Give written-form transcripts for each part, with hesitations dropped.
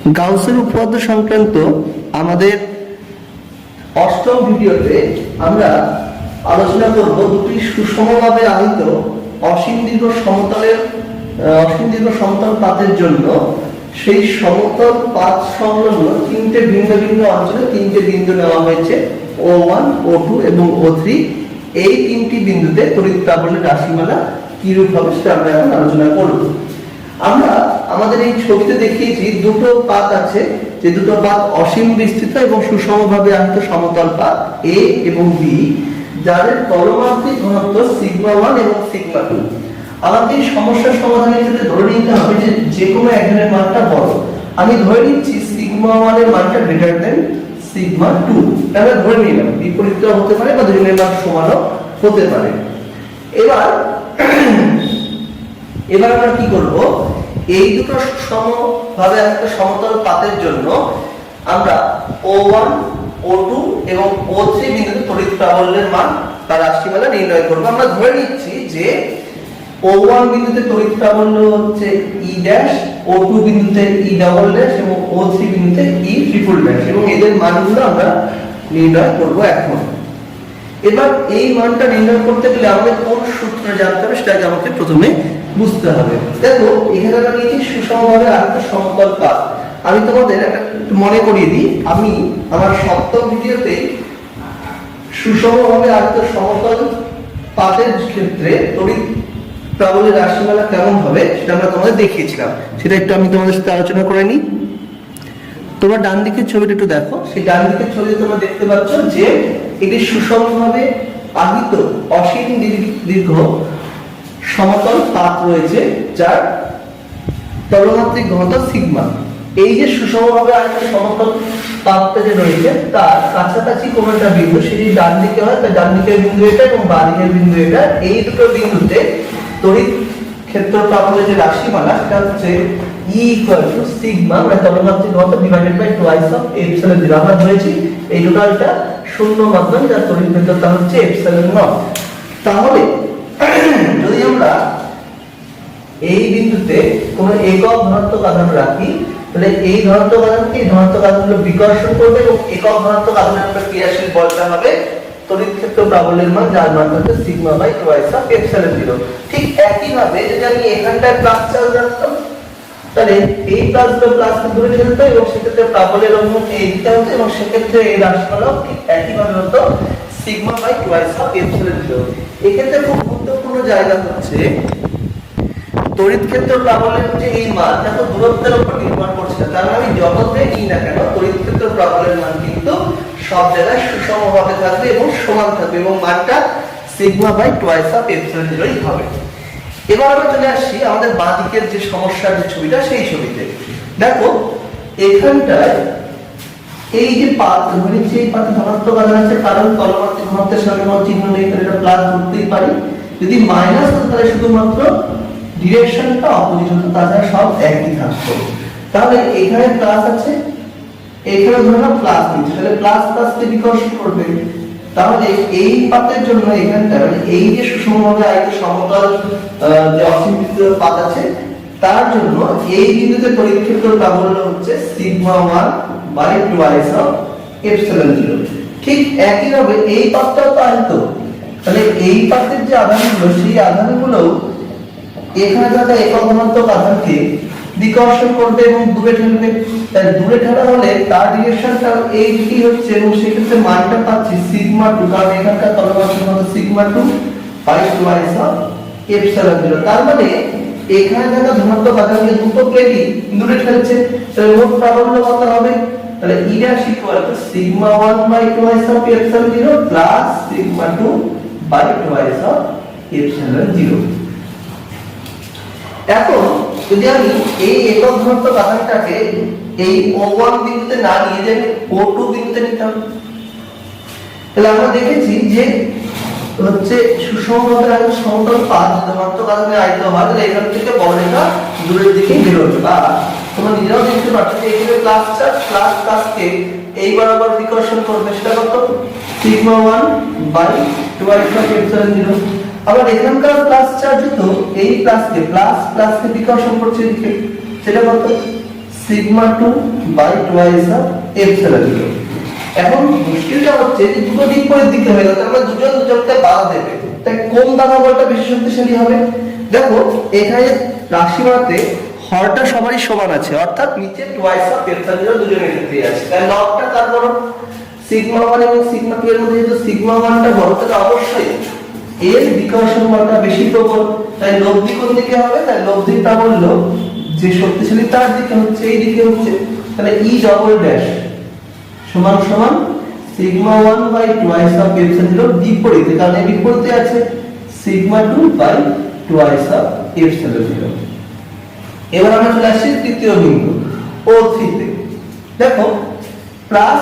গাউসের উপপাদ্য সংক্রান্ত আমাদের অষ্টম ভিডিওতে আমরা আলোচনা করব দুটি সুষমভাবে আহিত অসীম দীর্ঘ সমতল পাতের জন্য সেই সমতল পাত সংলগ্ন তিনটে ভিন্ন ভিন্ন অঞ্চলে তিনটে বিন্দু নেওয়া হয়েছে O1, O2 এবং O3। এই তিনটি বিন্দুতে তড়িৎ প্রাবল্যের রাশিমালা কিরূপ হবে সেটা আমরা এখন আলোচনা করব। আমরা আমাদের এই ছবিতে দেখিয়েছি দুটো পাত আছে, যে দুটো পাত অসীম বিস্তৃত এবং সুষমভাবে আহিত সমতল পাত A এবং B, যাদের তলমাত্রিক ঘনত্ব σ1 এবং σ2। আমাদের এই সমস্যার সমাধানের ক্ষেত্রে ধরে নিতে হবে যে যে কোনো একজনের মানটা বড়। আমি ধরে নিচ্ছি σ1 এর মানটা গ্রেটার দেন σ2। আমরা ধরে নিলাম, বিপরীতটাও হতে পারে বা দুজনের মান সমানও হতে পারে। এবার আমরা কি করব, এই দুটো সমভাবে একটা সমতল পাতের জন্য আমরা O1, O2 এবং O3 বিন্দুতে তড়িৎ প্রাবল্যের মান তার রাশিমালা নির্ণয় করব। আমরা ধরে নিচ্ছি যে O1 বিন্দুতে তড়িৎ প্রাবল্য হচ্ছে E', O2 বিন্দুতে E' এবং O3 বিন্দুতে E', এবং এদের মানগুলো আমরা নির্ণয় করব এখন। এবার এই মানটা নির্ণয় করতে গেলে আমাদের কোন সূত্র জানতে হবে সেটাকে আমাকে প্রথমে বুঝতে হবে। দেখো এখানে আমরা নিয়েছি সুষমভাবে আহিত সমতল পাত। আমি তোমাদের একটু মনে করিয়ে দিই, আমি আমার সপ্তম ভিডিওতে সুষমভাবে আহিত সমতল পাতের ক্ষেত্রে তড়িৎ প্রাবল্যের রাশিমালা কেমন হবে সেটা আমরা তোমাদের দেখিয়েছিলাম। সেটা একটু আমি তোমাদের সাথে আলোচনা করে নিই। তোমরা ডান দিকের ছবিটা একটু দেখো। সেই ডান দিকের ছবিতে তোমরা দেখতে পাচ্ছ যে এটি সুষমভাবে আহিত অসীম দীর্ঘ সমতল পাত রয়েছে, যার তলমাত্রিক ঘনত্ব সিগমা। এই যে সুষমভাবে আহিত সমতল পাতটা যে রয়েছে তার কাছাকাছি কোন একটা বিন্দু, সেটি ডান দিকে হয়, তার ডান দিকের বিন্দু এটা এবং বাঁ দিকের বিন্দু এটা। এই দুটো বিন্দুতে তড়িৎ ক্ষেত্র প্রাবল্যের যে রাশিমালা সেটা হচ্ছে E = সিগমা, মানে তলমাত্রিক ঘনত্ব divided by twice of epsilon 0। আমরা ধরেছি এই টোটালটা শূন্য মাধ্যম, যার তড়িৎ ভেদ্যতা হচ্ছে এপসিলন নট। তাহলে যদি আমরা এই বিন্দুতে কোন একক ধনাত্মক আধান রাখি, তাহলে এই ধনাত্মক আধানকে এই ধনাত্মক আধানগুলো বিকর্ষণ করবে এবং একক ধনাত্মক আধানের উপর ক্রিয়াশীল বলটা হবে তড়িৎ ক্ষেত্র প্রাবল্যের মান, যার মান হচ্ছে sigma by twice of epsilon 0। ঠিক একই ভাবে যদি আমি এখানটায় প্লাস চার্জ রাখতাম, তাহলে এই প্লাস বা প্লাস দূরে ঠেলতো এবং সেক্ষেত্রে প্রাবল্যের অনুমতি এই দিতে হতো এবং সেক্ষেত্রে এই রাশিমালাও ঠিক একই ভাবে হতো sigma by twice of epsilon 0। এক্ষেত্রে খুব গুরুত্বপূর্ণ জায়গা হচ্ছে তড়িৎ ক্ষেত্র প্রাবল্যের যে এই মান তা তো দূরত্বের উপর নির্ভর করছে না। কারণ আমি যতটাই নিই না কেন তড়িৎ ক্ষেত্র প্রাবল্যের মান কিন্তু সব জায়গায় সুষমভাবে থাকবে এবং সমান থাকবে এবং মানটা sigma by twice of epsilon 0ই হবে। এবার আমরা চলে আসছি আমাদের বাঁ দিকের যে সমস্যার যে ছবিটা, সেই ছবিতে দেখো এখানটায় এই যে পাত ধরে যে পাতে ধনাত্মক আধান আছে, কারণ তলমাত্রিক ঘনত্বের সামনে কোনো চিহ্ন নেই, তাহলে এটা প্লাস ধরতেই পারি। যদি মাইনাস হতো তাহলে শুধুমাত্র ডিরেকশনটা অপোজিট হতো, তাছাড়া সব একই থাকতো। তাহলে এখানে প্লাস আছে, এখানে ধরলাম প্লাস নিচ্ছে, তাহলে প্লাস প্লাসকে বিকর্ষণ করবে। তাহলে এই পাতের জন্য এখানটা মানে এই যে সুষমভাবে আহিত সমতল যে অসীম বিস্তৃত পাত আছে তার জন্য এই বিন্দুতে তড়িৎ ক্ষেত্র প্রাবল্য হচ্ছে σ1 বাই টুয়াইস অফ এপসিলন 0। ঠিক একই ভাবে এই পাতটাও তো আহিত, তাহলে এই পাতের যে আধানগুলো সেই আধানগুলো এখানে থাকা একক ধনাত্মক আধানকে বিকর্ষণ করবে এবং দূরে ঠেলবে। তাই দূরে ঠেলা হলে তার ডিরেকশনটা এই দিকেই হচ্ছে এবং সেক্ষেত্রে মানটা পাচ্ছি σ2, কারণ এখানকার তলমাত্রিক ঘনত্ব σ2 বাই টুয়াইস অফ এপসিলন 0। তার মানে এখানে থাকা ধনাত্মক আধানকে দুটো প্লেটই দূরে ঠেলছে, তাহলে মোট প্রাবল্য কত হবে? তাহলে E' σ1 by twice of epsilon 0 plus σ2 by twice of epsilon 0। এখন যদি আমি এই একক ধনাত্মক আধানটাকে এই O1 বিন্দুতে না নিয়ে যাই O2 বিন্দুতে নিতাম, তাহলে আমরা দেখেছি যে হচ্ছে সুষমভাবে আহিত সমতল পাত ধনাত্মক আধানে আহিত হয়, তাহলে এখান থেকে বলটা দূরের দিকে বেরোবে। বা তোমরা নিজেরাও দেখতে পাচ্ছ যে এখানে প্লাস চার্জ প্লাস প্লাসকে এই বরাবর বিকর্ষণ করবে, সেটা কত σ1 বাই টুয়াইস অফ এপসিলন 0। আবার এখানকার প্লাস চার্জ তো এই প্লাসকে বিকর্ষণ করছে এদিকে, সেটা কত sigma two by twice of epsilon zero. এখন মুশকিলটা হচ্ছে যে দুটো বিপরীত দিকে হয়ে গেল, আমরা দুজন দুজনকে বাধা দেবে, তাই কোন দানা বলটা বেশি শক্তিশালী হবে? দেখো এখানে রাশিমালাতে হরটা সবারই সমান আছে, অর্থাৎ নিচে টোয়াইস অফ এপসাইলন জিরো দুজনের ক্ষেত্রেই আছে, তাই লবটা কার বড়? সিগমা 1 এবং সিগমা 2 এর মধ্যে যেহেতু সিগমা 1টা বড়, তাহলে অবশ্যই এর বিকর্ষণ বলটা বেশি প্রবল, তাই লব্ধি কোন দিকে হবে? তাই লব্ধির প্রাবল্য যে শক্তিশালী তার দিকে হচ্ছে, এই দিকে হচ্ছে, তাহলে ই ডবল ড্যাশ সমান সমান sigma 1 by twice of epsilon zero বিপরীতে, কারণ এই বিপরীতে আছে sigma 2 by twice of epsilon zero. এবার আমরা চলে আসছি তৃতীয় বিন্দু O3 তে। দেখো প্লাস,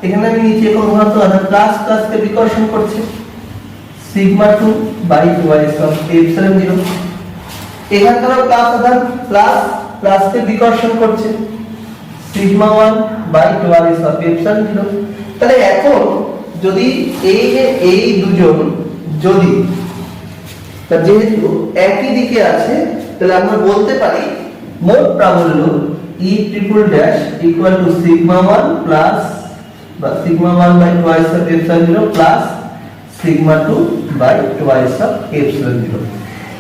এখানে আমি নিচে কোন ধনাত্মক আধান প্লাস প্লাস কে বিকর্ষণ করছে sigma 2 by twice of epsilon zero. এখানকার প্লাস আধান প্লাস প্লাস কে বিকর্ষণ করছে sigma 1 by twice of epsilon zero. তাহলে এখন যদি এই যে এই দুজন যদি যেহেতু একই দিকে আছে, তাহলে আমরা বলতে পারি মোট প্রাবল্য E triple dash equal to sigma 1 plus বা sigma 1 by twice of epsilon zero plus sigma 2 by twice of epsilon zero.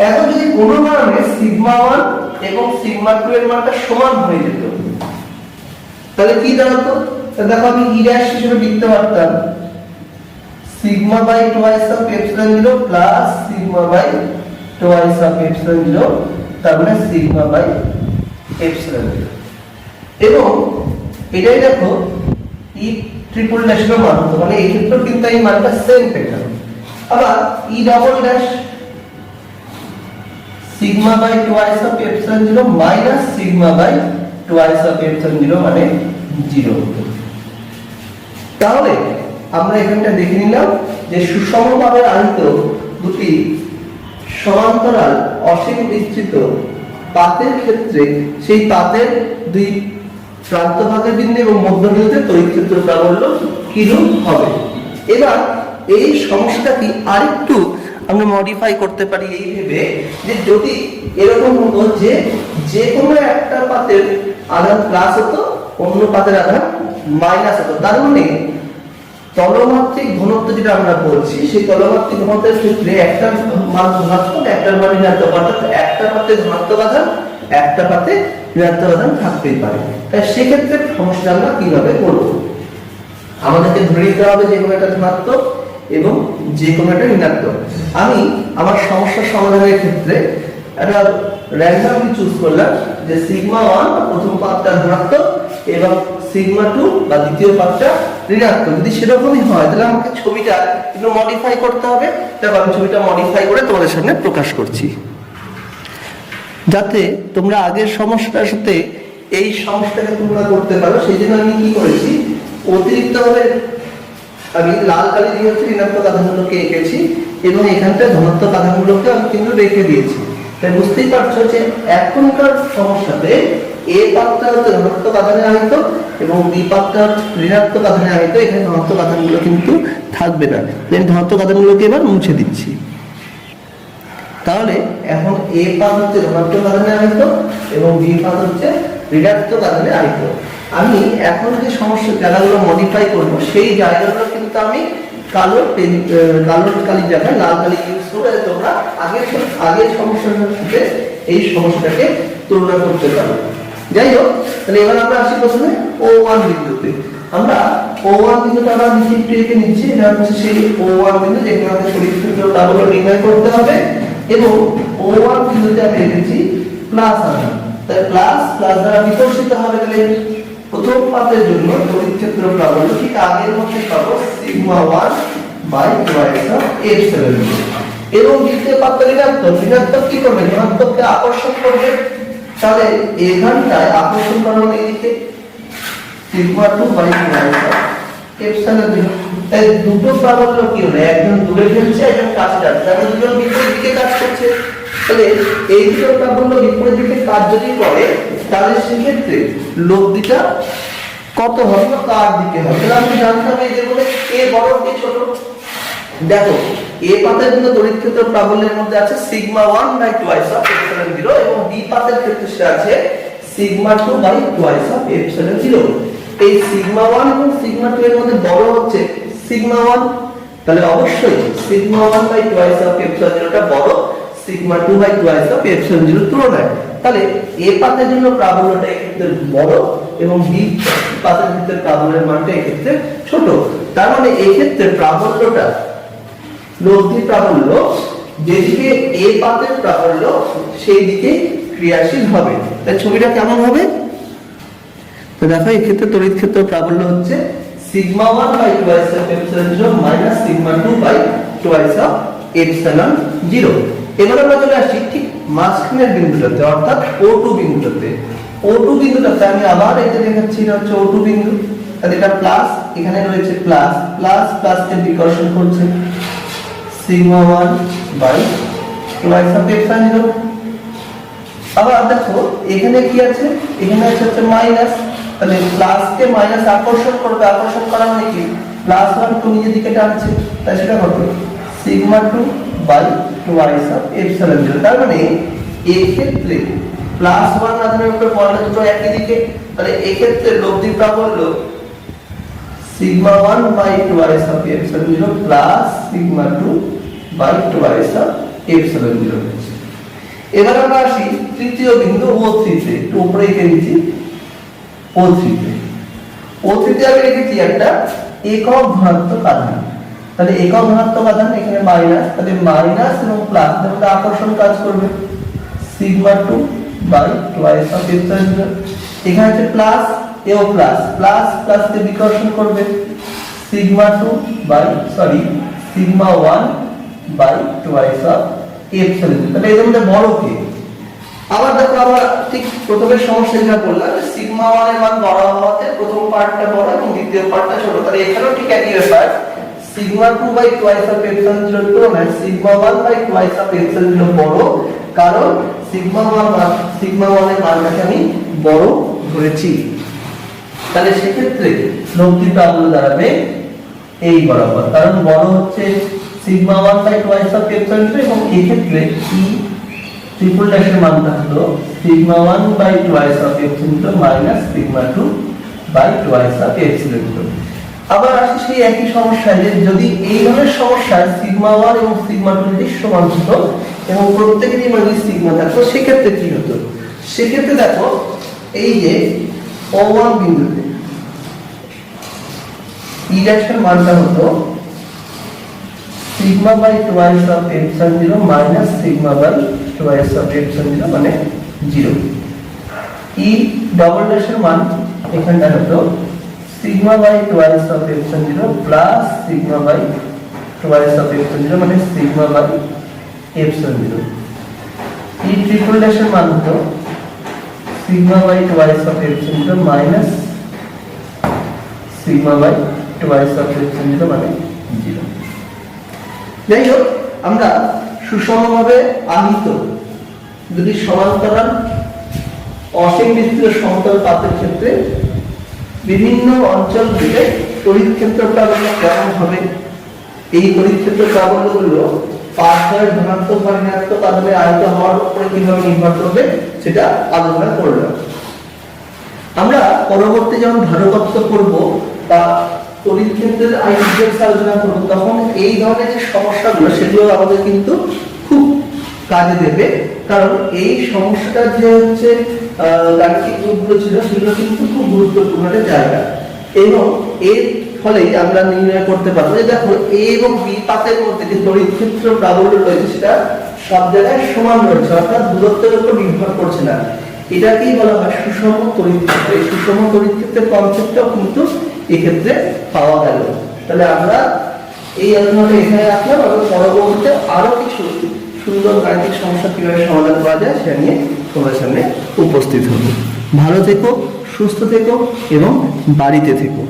এখন যদি কোনো কারণে সিগমা 1 এবং সিগমা 2 এর মানটা সমান হয়ে যেত, তাহলে কি দাঁড়াতো? দেখো আমি E ড্যাশ হিসেবে লিখতে পারতাম sigma by twice of epsilon zero plus sigma by twice of epsilon zero, তার মানে সিগমা বাই এপসাইলন জিরো। এবং এটাই দেখো E ট্রিপল ড্যাশের মান হতো, মানে এই ক্ষেত্রেও কিন্তু এই মানটা সেম পেতাম। আবার E double dash sigma by twice of epsilon zero minus sigma by twice of epsilon zero মানে 0 হতো। তাহলে আমরা এখানটা দেখে নিলাম যে সুষমভাবে আহিত দুটি সমান্তরাল অসীম বিস্তৃত পাতের ক্ষেত্রে সেই পাতের দুই প্রান্তভাগের বিন্দু এবং মধ্যবিন্দুতে তড়িৎ ক্ষেত্র প্রাবল্য কিরূপ হবে। এবার এই সমস্যাটা কি আরেকটু আমরা মডিফাই করতে পারি এই ভেবে যে যদি এরকম হতো যে যে কোনো একটা পাতের আধান প্লাস হতো, অন্য পাতের আধান মাইনাস হতো, তার মানে তলমাত্রিক ঘনত্ব যেটা আমরা বলছি সেই তলমাত্রিক ঘনত্বের ক্ষেত্রে একটা মান ধনাত্মক একটার মান ঋণাত্মক, অর্থাৎ একটা পাতে ধনাত্মক আধান একটা পাতে ঋণাত্মক আধান থাকতেই পারে। তাই সেক্ষেত্রে সমস্যা আমরা কিভাবে করব? আমাদেরকে ধরে নিতে হবে যে কোনো একটা ধনাত্মক এবং যে কোনো একটা ঋণাত্মক। আমি আমার সমস্যার সমাধানের ক্ষেত্রে একটা র্যান্ডমলি চুজ করলাম যে সিগমা 1 প্রথম পাতটা ধনাত্মক এবং সিগমা 2 বা দ্বিতীয় পাতটা ঋণাত্মক। যদি সেরকমই হয় তাহলে আমাকে ছবিটা একটু মডিফাই করতে হবে। দেখো আমি ছবিটা মডিফাই করে তোমাদের সামনে প্রকাশ করছি, যাতে তোমরা আগের সমস্যাটার সাথে এই সমস্যাটাকে তুলনা করতে পারো। সেই জন্য আমি কি করেছি, অতিরিক্তভাবে আমি লাল কালি দিয়ে হচ্ছে ঋণাত্মক আধানগুলোকে এঁকেছি এবং এখানটা ধনাত্মক আধানগুলোকে আমি কিন্তু রেখে দিয়েছি। তাই বুঝতেই পারছো যে এখনকার সমস্যাতে এ পাতটা হচ্ছে ধনাত্মক আধানে আহিত এবং বি পাতটা ঋণাত্মক আধানে আহিত। এখানে ধনাত্মক আধানগুলো কিন্তু থাকবে না, আমি ধনাত্মক আধানগুলোকে এবার মুছে দিচ্ছি। তাহলে এখন এ পাত হচ্ছে ধনাত্মক আধানে আহিত এবং বি পাত হচ্ছে ঋণাত্মক আধানে আহিত। আমি এখন যে সমস্যা জায়গাগুলো মডিফাই করব সেই জায়গাগুলো কিন্তু আমি কালো কালির জায়গায় লাল কালি ইউজ করে তোমরা আগের সমস্যার সাথে এই সমস্যাটাকে তুলনা করতে পারো। যাই হোক, তাহলে এবার আমরা আসি প্রথমে O1 বিন্দুতে। আমরা O1 বিন্দুটা আমরা নিচে এঁকে নিচ্ছি। এটা হচ্ছে সেই O1 বিন্দু যেখানে আমাদের তড়িৎ ক্ষেত্র প্রাবল্য নির্ণয় করতে হবে এবং O1 বিন্দুতে আমি রেখেছি প্লাস আধান, তাই প্লাস প্লাস দ্বারা বিকর্ষিত হবে। তাহলে প্রথম পাতের জন্য তড়িৎ ক্ষেত্র প্রাবল্য ঠিক আগের মতই পাবো sigma 1 by twice of epsilon zero. এবং দ্বিতীয় পাতটা ঋণাত্মক কি করবে? ধনাত্মককে আকর্ষণ করবে। তাহলে এখানটায় আকর্ষণ করার এদিকে sigma 2 by twice of epsilon zero. তাই দুটো প্রাবল্য কি হলো? একজন দূরে ফেলছে, একজন কাছে যাচ্ছে, তাহলে দুজন বিপরীত দিকে কাজ করছে। তাহলে এই দুটো প্রাবল্য বিপরীত দিকে কাজ যদি করে তাহলে সেক্ষেত্রে লব্ধিটা কত হবে বা কার দিকে হবে? তাহলে আমি জানতাম এই যে বলে এ বড় কি ছোট। দেখো এ পাতের জন্য তড়িৎ ক্ষেত্র প্রাবল্যের মধ্যে আছে sigma 1 by twice of epsilon zero এবং বি পাতের ক্ষেত্রে সে আছে sigma 2 by twice of epsilon 0। এই সিগমা 1 এবং সিগমা 2 এর মধ্যে বড় হচ্ছে সিগমা 1, তাহলে অবশ্যই sigma 1 by twice of epsilon 0 টা বড় sigma 2 by twice of epsilon 0 তুলনায়। তাহলে এ পাতের জন্য প্রাবল্যটা এক্ষেত্রে বড় এবং বি পাতের ক্ষেত্রে প্রাবল্যের মানটা এক্ষেত্রে ছোট। তার মানে এই ক্ষেত্রে প্রাবল্যটা লব্ধি প্রাবল্য যেদিকে এ পাতের প্রাবল্য সেই দিকে ক্রিয়াশীল হবে। তাই ছবিটা কেমন হবে? তো দেখো এই ক্ষেত্রে তড়িৎ ক্ষেত্র প্রাবল্য হচ্ছে sigma 1 by twice of epsilon 0 minus sigma 2 by twice of epsilon 0। এবার আমরা চলে আসছি ঠিক মাঝখানের বিন্দুটাতে, অর্থাৎ O2 বিন্দুটাতে। O2 বিন্দুটাতে আমি আবার এটা দেখাচ্ছি, এটা হচ্ছে O2 বিন্দু। তাহলে এটা প্লাস, এখানে রয়েছে প্লাস, প্লাস প্লাস কে বিকর্ষণ করছে sigma 1 by twice of epsilon 0। আবার দেখো এখানে কি আছে, এখানে হচ্ছে মাইনাস, তাহলে প্লাস কে মাইনাস আকর্ষণ করবে, আকর্ষণ করা মানে কি প্লাস 1 টু নিজের দিকে টানছে, তাই সেটা হবে sigma 2 by twice of epsilon 0। তার মানে এই ক্ষেত্রে প্লাস 1 আধানের উপরে বলটা দুটো একই দিকে, তাহলে এই ক্ষেত্রে লব্ধি প্রাবল্য sigma 1 by twice of epsilon 0 plus sigma 2 by twice of epsilon 0 হচ্ছে। এবার আমরা আসি তৃতীয় বিন্দু O3 তে, একটু উপরে রেখে দিচ্ছি O3 তে। O3 তে আমি রেখেছি একটা একক ধনাত্মক আধান। তাহলে একক ধনাত্মক আধান এখানে মাইনাস, তাহলে মাইনাস এবং প্লাস এর মধ্যে আকর্ষণ কাজ করবে sigma 2 by twice of epsilon 0। এখানে আছে প্লাস, এও প্লাস, প্লাস প্লাস কে বিকর্ষণ করবে sigma 2 by sigma 1 by twice of epsilon 0। তাহলে এর মধ্যে বড় কি? আবার দেখো আমরা ঠিক প্রথমে সমস্যা যেটা বললাম সিগমা 1 এর মান বড় হওয়াতে প্রথম পার্টটা বড় এবং দ্বিতীয় পার্টটা ছোট। তাহলে এখানেও ঠিক একই ব্যাপার, sigma 2 by twice of epsilon 0 তুলনায় sigma 1 by twice of epsilon 0 বড়, কারণ সিগমা 1 এর মানটাকে আমি বড় ধরেছি। তাহলে সেক্ষেত্রে লব্ধি প্রাবল্য দাঁড়াবে এই বরাবর, কারণ বড় হচ্ছে sigma 1 by twice of epsilon 0 এবং এই ক্ষেত্রে ই ট্রিপল ড্যাশের মানটা হলো sigma 1 by twice of epsilon 0 minus sigma 2 by twice of epsilon 0। আবার আসি সেই একই সমস্যায় যে যদি এই ধরনের সমস্যায় সিগমা 1 এবং সিগমা 2 যদি সমান হতো এবং প্রত্যেকেরই মান সিগমা থাকতো, সেক্ষেত্রে কি হতো? সেক্ষেত্রে দেখো এই যে O1 বিন্দুতে ই ড্যাশের মানটা হতো sigma by twice of epsilon 0 minus sigma by twice of epsilon 0 মানে 0। ই ডবল ড্যাশের মান এখানটা হতো sigma by twice of epsilon 0 plus sigma by twice of epsilon 0 মানে sigma by epsilon 0। E triple ড্যাশের মান হতো sigma by twice of epsilon 0 minus sigma by twice of epsilon 0 মানে 0। যাই হোক, আমরা সুষমভাবে আহিত দুটি সমান্তরাল অসীম বিস্তৃত সমতল পাতের ক্ষেত্রে বিভিন্ন অঞ্চলগুলিতে তড়িৎ ক্ষেত্র প্রাবল্য কেমন হবে, এই তড়িৎ ক্ষেত্র প্রাবল্যগুলো পার্শ্বের ধনাত্মক বা ঋণাত্মক আধানে আহিত হওয়ার উপরে কিভাবে নির্ভর করবে সেটা আলোচনা করলাম। আমরা পরবর্তী যখন ধারকত্ব করব বা তড়িৎ ক্ষেত্রের আইডিয়াস আলোচনা করব, তখন এই ধরনের যে সমস্যাগুলো সেগুলো আমাদের কিন্তু খুব কাজে দেবে, কারণ এই সমস্যাটা যে হচ্ছে গাণিতিক রূপগুলো ছিল সেগুলো কিন্তু খুব গুরুত্বপূর্ণ একটা জায়গা, এবং এর ফলে আমরা নির্ণয় করতে পারবো যে দেখো এ এবং বি পাতের মধ্যে যে তড়িৎ ক্ষেত্র প্রাবল্য রয়েছে সেটা সব জায়গায় সমান রয়েছে, অর্থাৎ দূরত্বের উপর নির্ভর করছে না। এটাকেই বলা হয় সুষম তড়িৎ ক্ষেত্র। এই সুষম তড়িৎ ক্ষেত্রের কনসেপ্টটাও কিন্তু এক্ষেত্রে পাওয়া গেল। তাহলে আমরা এই আলোচনাটা এখানে রাখলাম, এবং পরবর্তীতে আরো কিছু সুন্দর গাণিতিক সমস্যা কিভাবে সমাধান করা যায় সেটা নিয়ে তোমাদের সামনে উপস্থিত হব। ভালো থেকো, সুস্থ থেকো এবং বাড়িতে থেকো।